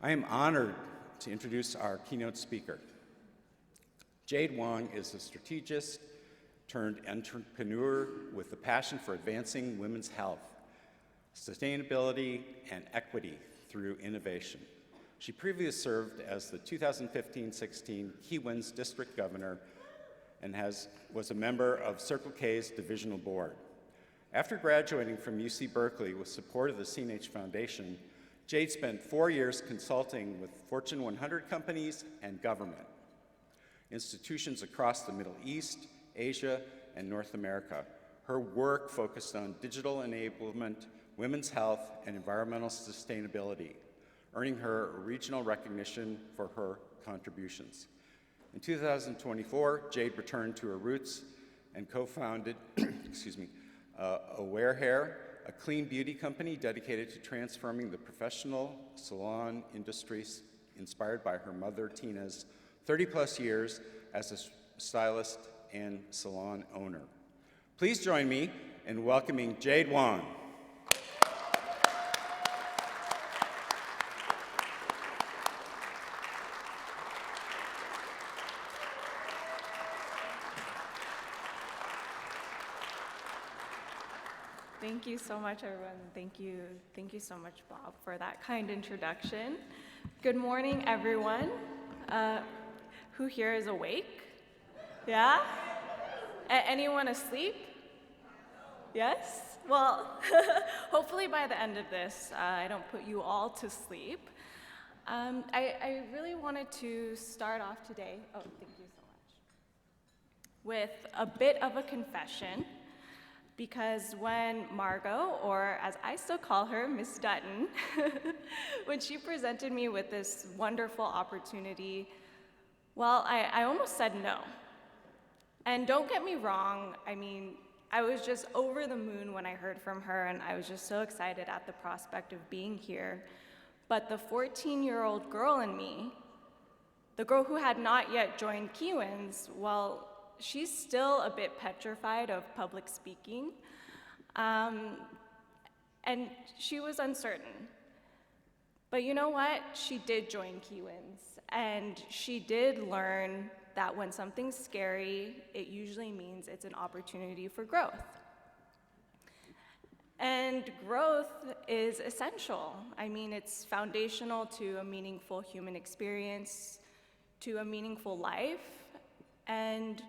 I am honored to introduce our keynote speaker. Jade Wong is a strategist turned entrepreneur with a passion for advancing women's health, sustainability, and equity through innovation. She previously served as the 2015-16 KIWIN'S district governor and was a member of Circle K's divisional board. After graduating from UC Berkeley with support of the CNH Foundation, Jade spent 4 years consulting with Fortune 100 companies and government, institutions across the Middle East, Asia, and North America. Her work focused on digital enablement, women's health, and environmental sustainability, earning her regional recognition for her contributions. In 2024, Jade returned to her roots and co-founded Aware Hair, a clean beauty company dedicated to transforming the professional salon industry, inspired by her mother, Tina's 30-plus years as a stylist and salon owner. Please join me in welcoming Jade Wong. Thank you so much, everyone. Thank you so much, Bob, for that kind introduction. Good morning, everyone. Who here is awake? Yeah? Anyone asleep? Yes? Well, hopefully by the end of this, I don't put you all to sleep. I really wanted to start off today, thank you so much, with a bit of a confession. Because when Margot, or as I still call her, Miss Dutton, when she presented me with this wonderful opportunity, well, I almost said no. And don't get me wrong, I mean, I was just over the moon when I heard from her, and I was just so excited at the prospect of being here. But the 14-year-old girl in me, the girl who had not yet joined KIWIN'S, well, she's still a bit petrified of public speaking, and she was uncertain. But you know what? She did join KIWIN'S, and she did learn that when something's scary, it usually means it's an opportunity for growth. And growth is essential. I mean, it's foundational to a meaningful human experience, to a meaningful life, and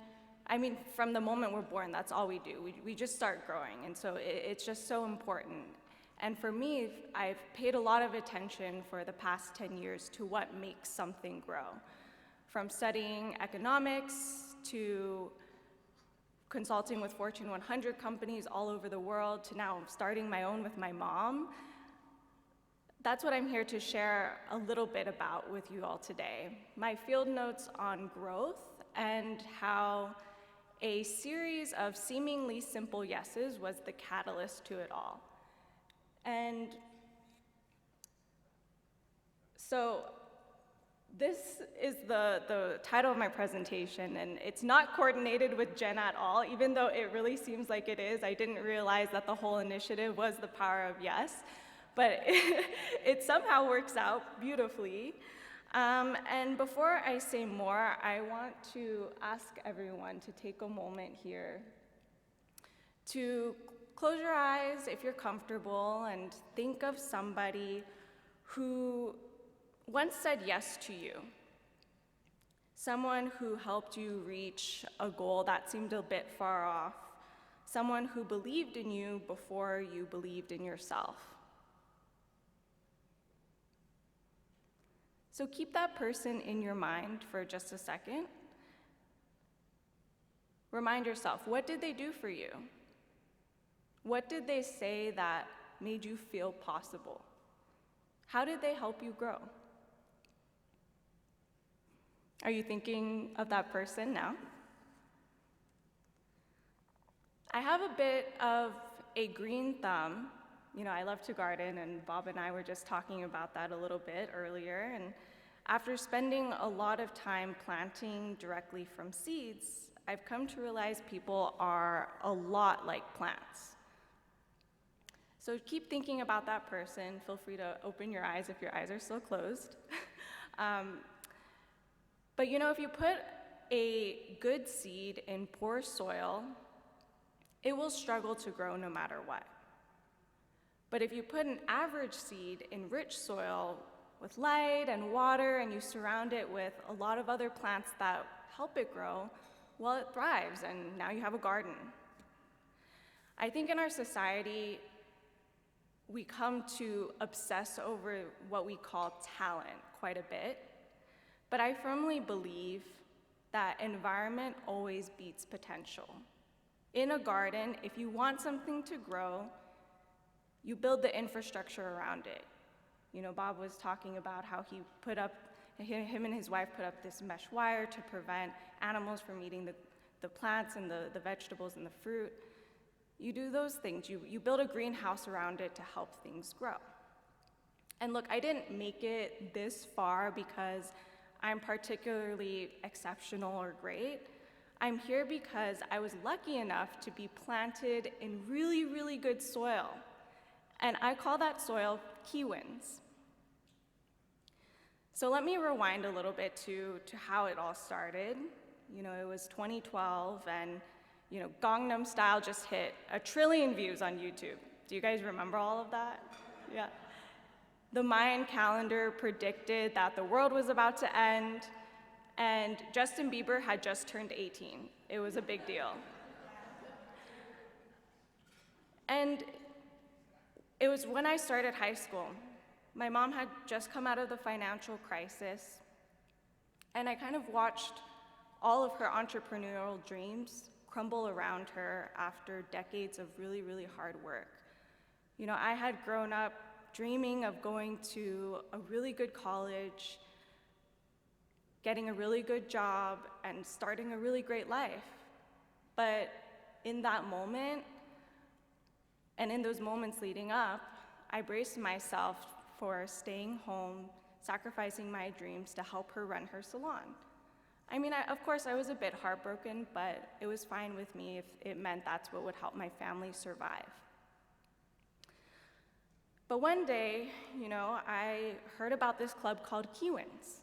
I mean, from the moment we're born, that's all we do. We just start growing, and so it's just so important. And for me, I've paid a lot of attention for the past 10 years to what makes something grow. From studying economics, to consulting with Fortune 100 companies all over the world, to now starting my own with my mom. That's what I'm here to share a little bit about with you all today. My field notes on growth and how a series of seemingly simple yeses was the catalyst to it all. And so this is the title of my presentation, and it's not coordinated with Jen at all, even though it really seems like it is. I didn't realize that the whole initiative was the power of yes, but it somehow works out beautifully. And before I say more, I want to ask everyone to take a moment here to close your eyes if you're comfortable and think of somebody who once said yes to you. Someone who helped you reach a goal that seemed a bit far off. Someone who believed in you before you believed in yourself. So keep that person in your mind for just a second. Remind yourself, what did they do for you? What did they say that made you feel possible? How did they help you grow? Are you thinking of that person now? I have a bit of a green thumb. You know, I love to garden, and Bob and I were just talking about that a little bit earlier. And after spending a lot of time planting directly from seeds, I've come to realize people are a lot like plants. So keep thinking about that person. Feel free to open your eyes if your eyes are still closed. But you know, if you put a good seed in poor soil, it will struggle to grow no matter what. But if you put an average seed in rich soil with light and water, and you surround it with a lot of other plants that help it grow, well, it thrives, and now you have a garden. I think in our society, we come to obsess over what we call talent quite a bit, but I firmly believe that environment always beats potential. In a garden, if you want something to grow, you build the infrastructure around it. You know, Bob was talking about how him and his wife put up this mesh wire to prevent animals from eating the plants and the vegetables and the fruit. You do those things. You build a greenhouse around it to help things grow. And look, I didn't make it this far because I'm particularly exceptional or great. I'm here because I was lucky enough to be planted in really, really good soil. And I call that soil KIWIN'S. So let me rewind a little bit to how it all started. You know, it was 2012, and you know, Gangnam Style just hit 1 trillion views on YouTube. Do you guys remember all of that? Yeah. The Mayan calendar predicted that the world was about to end, and Justin Bieber had just turned 18. It was a big deal. And it was when I started high school. My mom had just come out of the financial crisis, and I kind of watched all of her entrepreneurial dreams crumble around her after decades of really, really hard work. You know, I had grown up dreaming of going to a really good college, getting a really good job, and starting a really great life. But in that moment, and in those moments leading up, I braced myself for staying home, sacrificing my dreams to help her run her salon. I mean, of course, I was a bit heartbroken, but it was fine with me if it meant that's what would help my family survive. But one day, you know, I heard about this club called KIWIN'S.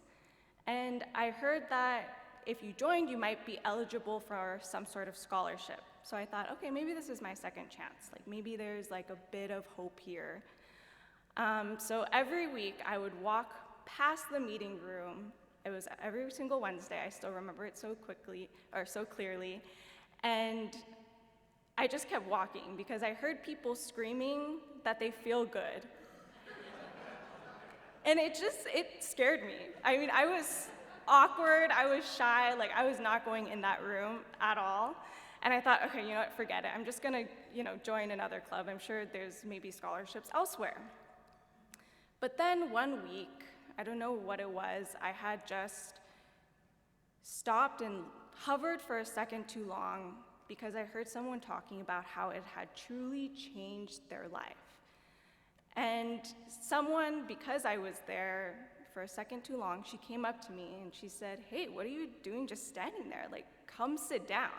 And I heard that if you joined, you might be eligible for some sort of scholarship. So I thought, okay, maybe this is my second chance. Like maybe there's like a bit of hope here. So every week I would walk past the meeting room. It was every single Wednesday. I still remember it so clearly. And I just kept walking because I heard people screaming that they feel good. And it scared me. I mean, I was awkward, I was shy, like I was not going in that room at all. And I thought, okay, you know what, forget it. I'm just gonna, join another club. I'm sure there's maybe scholarships elsewhere. But then one week, I don't know what it was, I had just stopped and hovered for a second too long because I heard someone talking about how it had truly changed their life. And someone, because I was there for a second too long, she came up to me and she said, hey, what are you doing just standing there? Like, come sit down.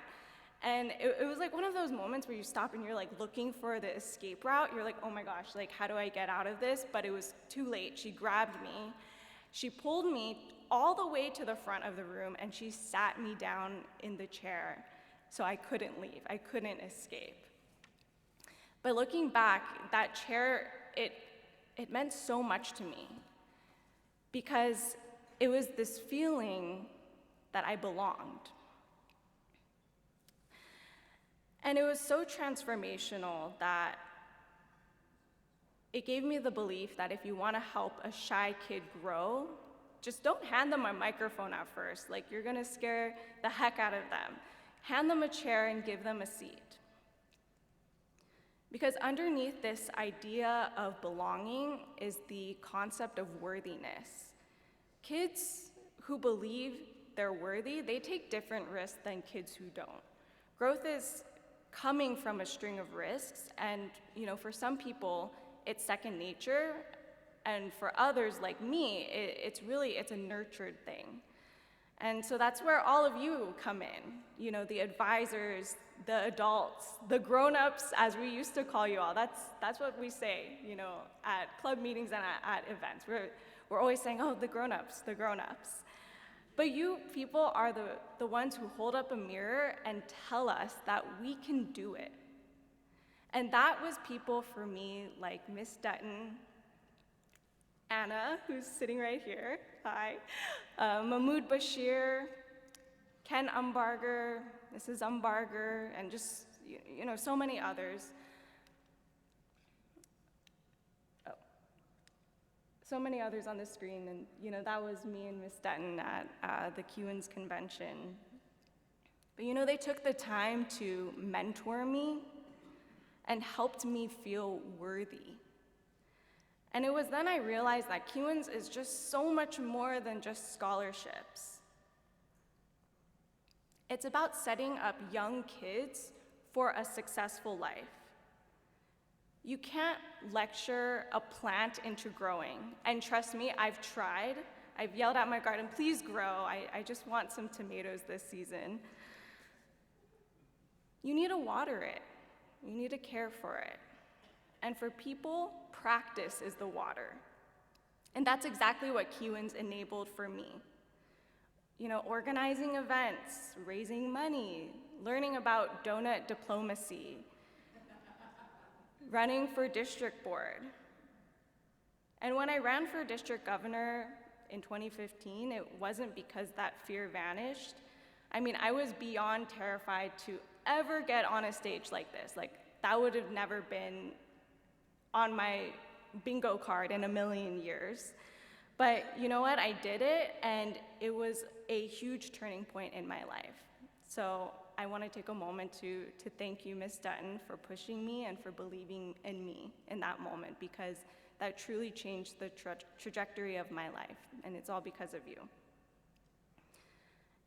And it was like one of those moments where you stop and you're like looking for the escape route. You're like, oh my gosh, like how do I get out of this? But it was too late. She grabbed me. She pulled me all the way to the front of the room and she sat me down in the chair so I couldn't leave. I couldn't escape. But looking back, that chair, it meant so much to me because it was this feeling that I belonged. And it was so transformational that it gave me the belief that if you want to help a shy kid grow, just don't hand them a microphone at first. Like, you're going to scare the heck out of them. Hand them a chair and give them a seat. Because underneath this idea of belonging is the concept of worthiness. Kids who believe they're worthy, they take different risks than kids who don't. Growth is coming from a string of risks, and for some people, it's second nature, and for others like me, it's a nurtured thing. And so that's where all of you come in, you know, the advisors, the adults, the grown-ups, as we used to call you all. That's what we say, you know, at club meetings and at events. We're always saying, oh, the grown-ups, the grown-ups. But you people are the ones who hold up a mirror and tell us that we can do it. And that was people for me like Miss Dutton, Anna, who's sitting right here, hi, Mahmoud Bashir, Ken Umbarger, Mrs. Umbarger, and just, you know, so many others. Oh. So many others on the screen, and, you know, that was me and Miss Dutton at the KIWIN'S convention. But, you know, they took the time to mentor me and helped me feel worthy. And it was then I realized that KIWIN'S is just so much more than just scholarships. It's about setting up young kids for a successful life. You can't lecture a plant into growing. And trust me, I've tried. I've yelled at my garden, please grow. I just want some tomatoes this season. You need to water it. You need to care for it. And for people, practice is the water. And that's exactly what KIWIN'S enabled for me. You know, organizing events, raising money, learning about donut diplomacy, running for district board. And when I ran for district governor in 2015, it wasn't because that fear vanished. I mean, I was beyond terrified to ever get on a stage like this. Like, that would have never been on my bingo card in a million years. But you know what, I did it, and it was a huge turning point in my life. So I want to take a moment to thank you, Ms. Dutton, for pushing me and for believing in me in that moment, because that truly changed the trajectory of my life, and it's all because of you.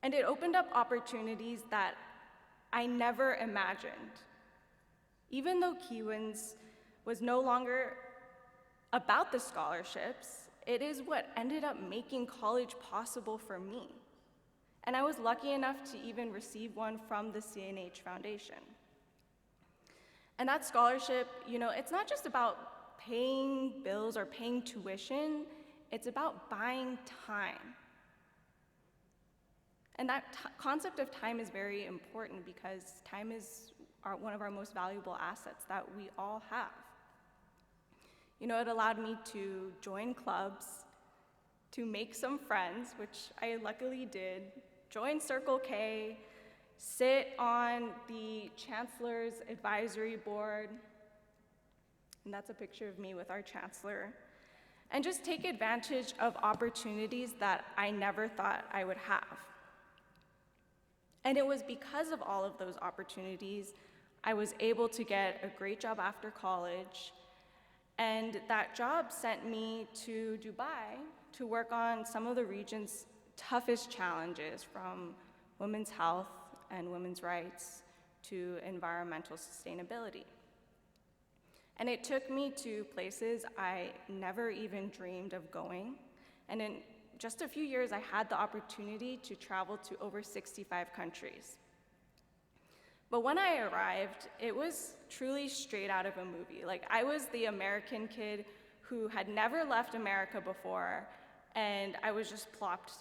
And it opened up opportunities that I never imagined. Even though KIWIN'S was no longer about the scholarships, it is what ended up making college possible for me. And I was lucky enough to even receive one from the CNH Foundation. And that scholarship, you know, it's not just about paying bills or paying tuition, it's about buying time. And that concept of time is very important because time is one of our most valuable assets that we all have. You know, it allowed me to join clubs, to make some friends, which I luckily did, join Circle K, sit on the Chancellor's Advisory Board, and that's a picture of me with our Chancellor, and just take advantage of opportunities that I never thought I would have. And it was because of all of those opportunities, I was able to get a great job after college, and that job sent me to Dubai to work on some of the region's toughest challenges, from women's health and women's rights to environmental sustainability. And it took me to places I never even dreamed of going. And in just a few years, I had the opportunity to travel to over 65 countries. But when I arrived, it was truly straight out of a movie. Like, I was the American kid who had never left America before, and I was just plopped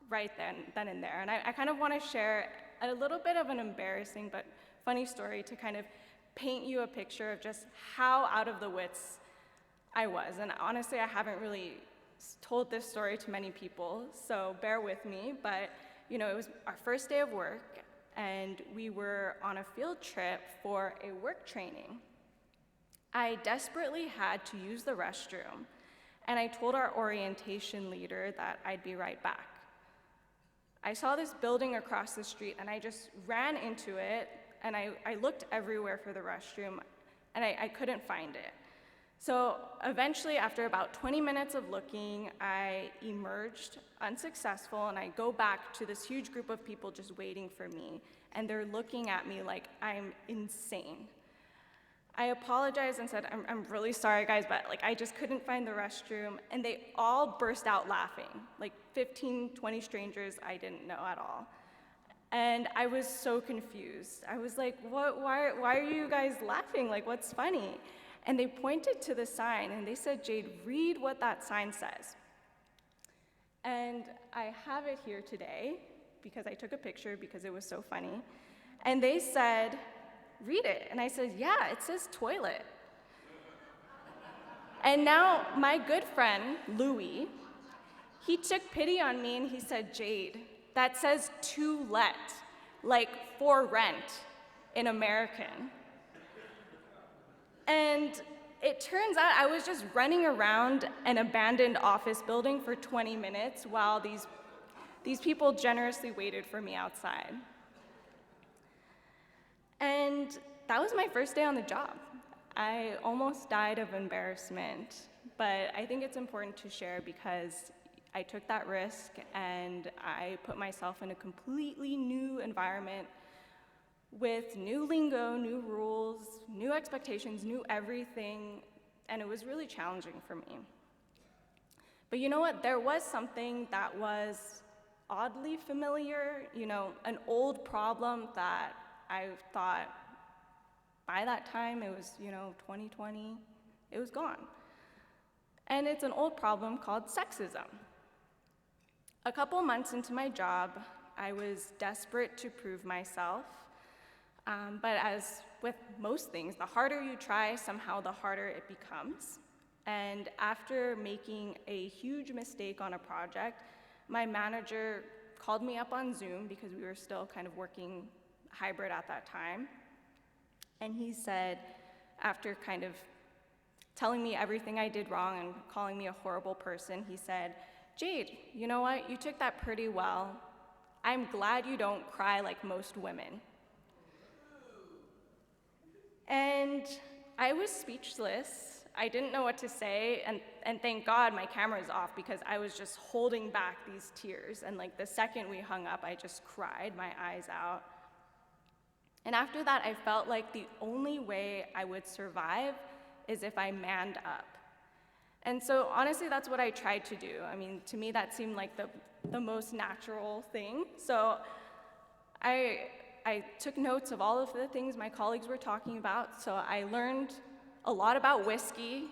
right then and there. And I kind of want to share a little bit of an embarrassing but funny story to kind of paint you a picture of just how out of the wits I was. And honestly, I haven't really told this story to many people, so bear with me. But you know, it was our first day of work, and we were on a field trip for a work training. I desperately had to use the restroom, and I told our orientation leader that I'd be right back. I saw this building across the street, and I just ran into it, and I looked everywhere for the restroom, and I couldn't find it. So eventually, after about 20 minutes of looking, I emerged unsuccessful, and I go back to this huge group of people just waiting for me, and they're looking at me like I'm insane. I apologized and said, I'm really sorry, guys, but like I just couldn't find the restroom. And they all burst out laughing, like 15, 20 strangers I didn't know at all. And I was so confused. I was like, why are you guys laughing? Like, what's funny? And they pointed to the sign and they said, Jade, read what that sign says. And I have it here today because I took a picture because it was so funny. And they said, read it. And I said, yeah, it says toilet. And now my good friend, Louis, he took pity on me and he said, Jade, that says to let, like for rent in American. And it turns out I was just running around an abandoned office building for 20 minutes while these people generously waited for me outside. And that was my first day on the job. I almost died of embarrassment, but I think it's important to share because I took that risk and I put myself in a completely new environment with new lingo, new rules, new expectations, new everything, and it was really challenging for me. But you know what? There was something that was oddly familiar, an old problem that I thought by that time, it was, 2020, it was gone. And it's an old problem called sexism. A couple months into my job, I was desperate to prove myself. But as with most things, the harder you try, somehow the harder it becomes. And after making a huge mistake on a project, my manager called me up on Zoom because we were still kind of working hybrid at that time. And he said, after kind of telling me everything I did wrong and calling me a horrible person, he said, Jade, you know what? You took that pretty well. I'm glad you don't cry like most women. And I was speechless. I didn't know what to say, and thank God my camera's off because I was just holding back these tears. And like the second we hung up, I just cried my eyes out. And after that, I felt like the only way I would survive is if I manned up. And so honestly, that's what I tried to do. I mean, to me, that seemed like the most natural thing. So I took notes of all of the things my colleagues were talking about. So I learned a lot about whiskey.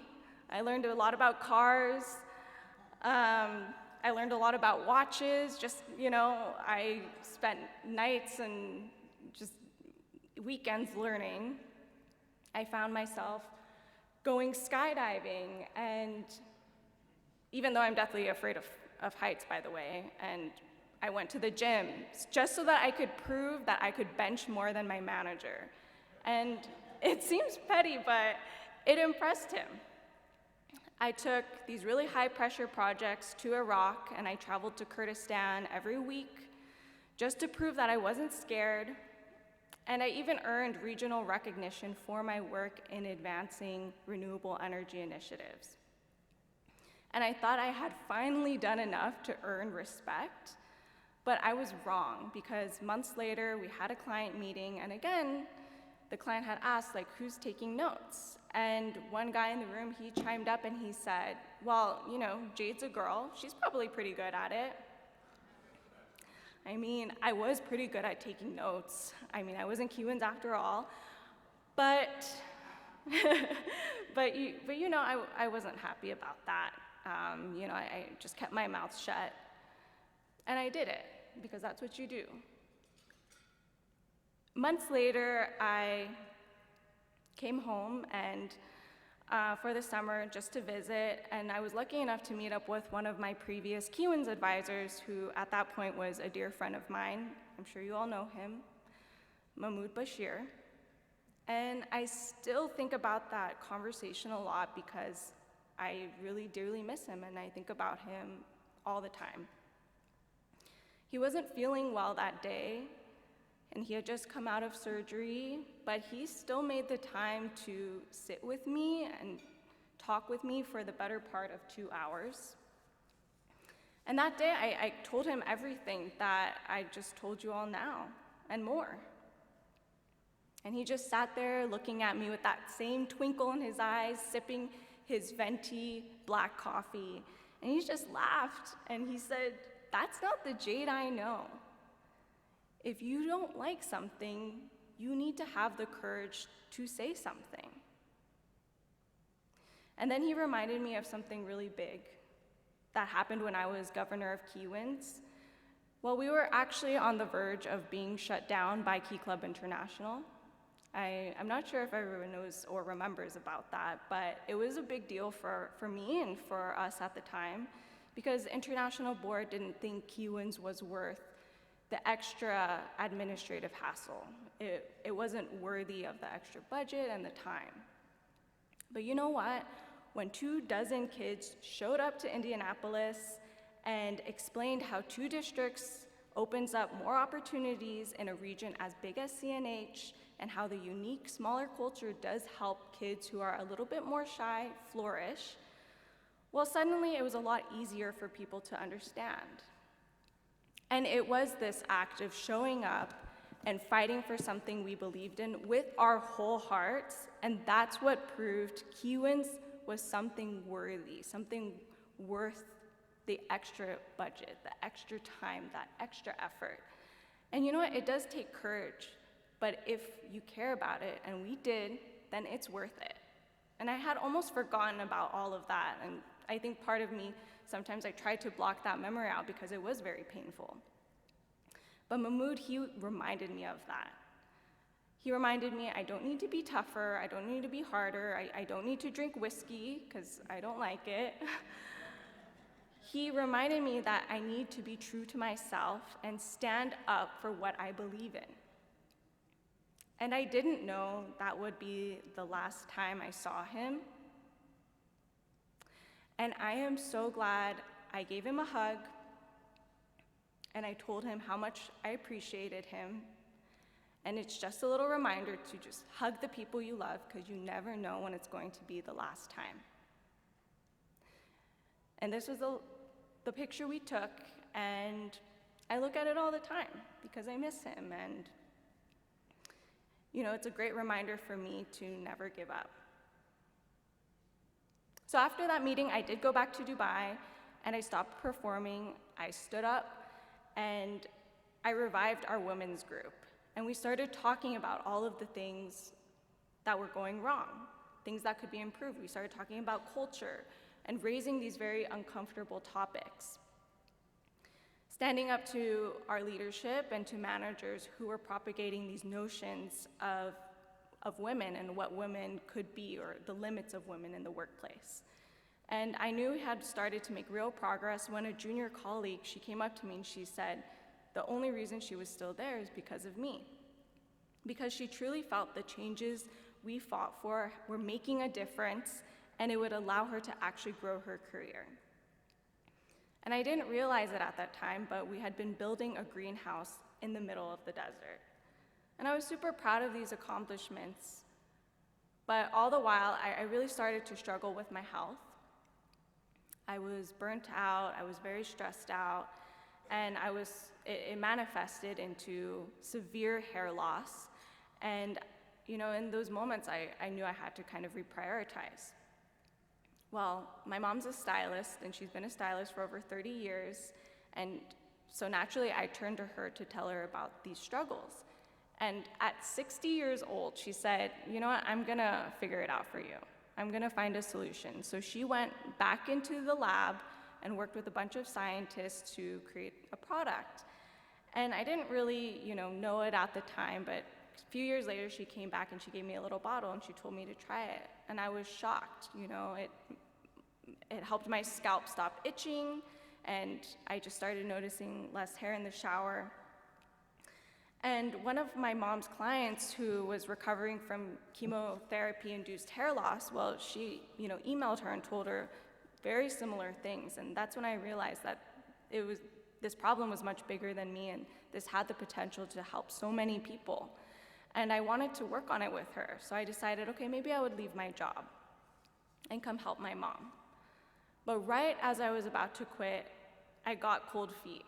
I learned a lot about cars. I learned a lot about watches. I spent nights and just weekends learning. I found myself going skydiving, and even though I'm deathly afraid of heights, by the way, and I went to the gym just so that I could prove that I could bench more than my manager. And it seems petty, but it impressed him. I took these really high-pressure projects to Iraq, and I traveled to Kurdistan every week just to prove that I wasn't scared. And I even earned regional recognition for my work in advancing renewable energy initiatives. And I thought I had finally done enough to earn respect, but I was wrong because months later we had a client meeting, and again, the client had asked, who's taking notes? And one guy in the room, he chimed up and he said, well, Jade's a girl, she's probably pretty good at it. I mean, I was pretty good at taking notes. I mean, I was in KIWIN'S after all, but I wasn't happy about that. I just kept my mouth shut, and I did it because that's what you do. Months later, I came home and for the summer just to visit, and I was lucky enough to meet up with one of my previous KIWIN'S advisors, who at that point was a dear friend of mine. I'm sure you all know him, Mahmoud Bashir. And I still think about that conversation a lot because I really dearly miss him, and I think about him all the time. He wasn't feeling well that day, and he had just come out of surgery, but he still made the time to sit with me and talk with me for the better part of 2 hours. And that day, I told him everything that I just told you all now, and more. And he just sat there looking at me with that same twinkle in his eyes, sipping his venti black coffee. And he just laughed and he said, "That's not the Jade I know. If you don't like something, you need to have the courage to say something." And then he reminded me of something really big that happened when I was governor of KIWIN'S. Well, we were actually on the verge of being shut down by Key Club International. I'm not sure if everyone knows or remembers about that, but it was a big deal for me and for us at the time, because International Board didn't think KIWIN'S was worth the extra administrative hassle. It wasn't worthy of the extra budget and the time. But you know what? When 24 kids showed up to Indianapolis and explained how 2 districts opens up more opportunities in a region as big as CNH, and how the unique, smaller culture does help kids who are a little bit more shy flourish, well, suddenly it was a lot easier for people to understand. And it was this act of showing up and fighting for something we believed in with our whole hearts, and that's what proved KIWIN'S was something worthy, something worth the extra budget, the extra time, that extra effort. And you know what? It does take courage. But if you care about it, and we did, then it's worth it. And I had almost forgotten about all of that. And I think part of me, sometimes I tried to block that memory out because it was very painful. But Mahmoud, he reminded me of that. He reminded me I don't need to be tougher, I don't need to be harder, I don't need to drink whiskey, because I don't like it. He reminded me that I need to be true to myself and stand up for what I believe in. And I didn't know that would be the last time I saw him. And I am so glad I gave him a hug, and I told him how much I appreciated him. And it's just a little reminder to just hug the people you love, because you never know when it's going to be the last time. And this was the picture we took, and I look at it all the time because I miss him, and you know, it's a great reminder for me to never give up. So after that meeting, I did go back to Dubai, and I stopped performing. I stood up, and I revived our women's group. And we started talking about all of the things that were going wrong, things that could be improved. We started talking about culture and raising these very uncomfortable topics. Standing up to our leadership and to managers who were propagating these notions of women and what women could be, or the limits of women in the workplace. And I knew we had started to make real progress when a junior colleague, she came up to me and she said the only reason she was still there is because of me. Because she truly felt the changes we fought for were making a difference, and it would allow her to actually grow her career. And I didn't realize it at that time, but we had been building a greenhouse in the middle of the desert. And I was super proud of these accomplishments. But all the while, I really started to struggle with my health. I was burnt out, I was very stressed out, and it manifested into severe hair loss. And you know, in those moments, I knew I had to kind of reprioritize. Well, my mom's a stylist, and she's been a stylist for over 30 years, and so naturally I turned to her to tell her about these struggles. And at 60 years old, she said, you know what, I'm gonna figure it out for you. I'm gonna find a solution. So she went back into the lab and worked with a bunch of scientists to create a product. And I didn't really, know it at the time, but a few years later, she came back and she gave me a little bottle and she told me to try it. And I was shocked, it helped my scalp stop itching, and I just started noticing less hair in the shower. And one of my mom's clients who was recovering from chemotherapy-induced hair loss, well, she, emailed her and told her very similar things. And that's when I realized that this problem was much bigger than me, and this had the potential to help so many people. And I wanted to work on it with her. So I decided, okay, maybe I would leave my job and come help my mom. But right as I was about to quit, I got cold feet.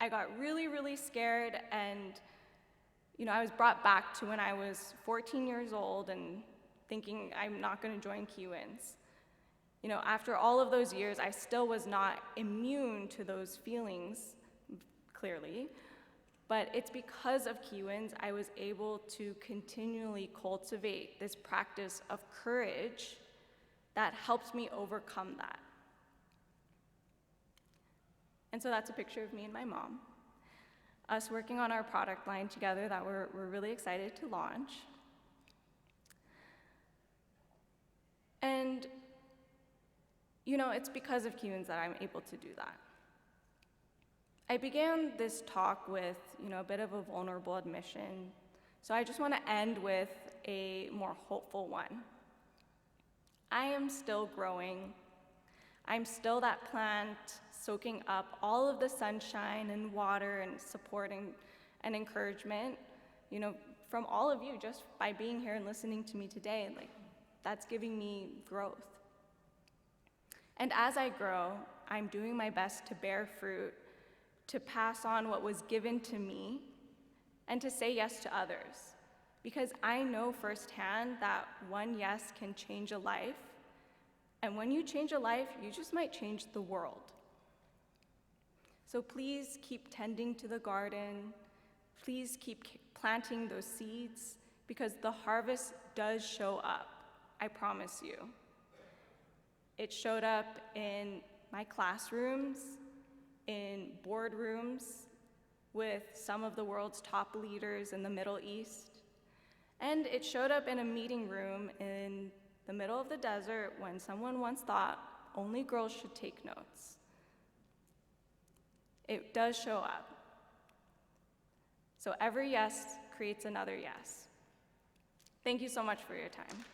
I got really, really scared, and I was brought back to when I was 14 years old and thinking I'm not going to join KIWIN'S. After all of those years, I still was not immune to those feelings, clearly, but it's because of KIWIN'S I was able to continually cultivate this practice of courage that helps me overcome that. And so that's a picture of me and my mom, us working on our product line together that we're really excited to launch. And, it's because of KIWIN'S that I'm able to do that. I began this talk with, a bit of a vulnerable admission, so I just want to end with a more hopeful one. I am still growing. I'm still that plant soaking up all of the sunshine and water and support and encouragement, from all of you just by being here and listening to me today. That's giving me growth. And as I grow, I'm doing my best to bear fruit, to pass on what was given to me, and to say yes to others. Because I know firsthand that one yes can change a life, and when you change a life, you just might change the world. So please keep tending to the garden. Please keep planting those seeds, because the harvest does show up, I promise you. It showed up in my classrooms, in boardrooms with some of the world's top leaders in the Middle East, and it showed up in a meeting room in the middle of the desert when someone once thought only girls should take notes. It does show up. So every yes creates another yes. Thank you so much for your time.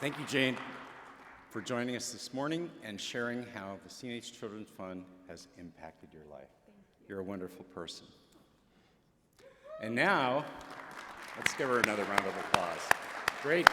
Thank you, Jane, for joining us this morning and sharing how the CNH Children's Fund has impacted your life. You're a wonderful person. And now, let's give her another round of applause. Great.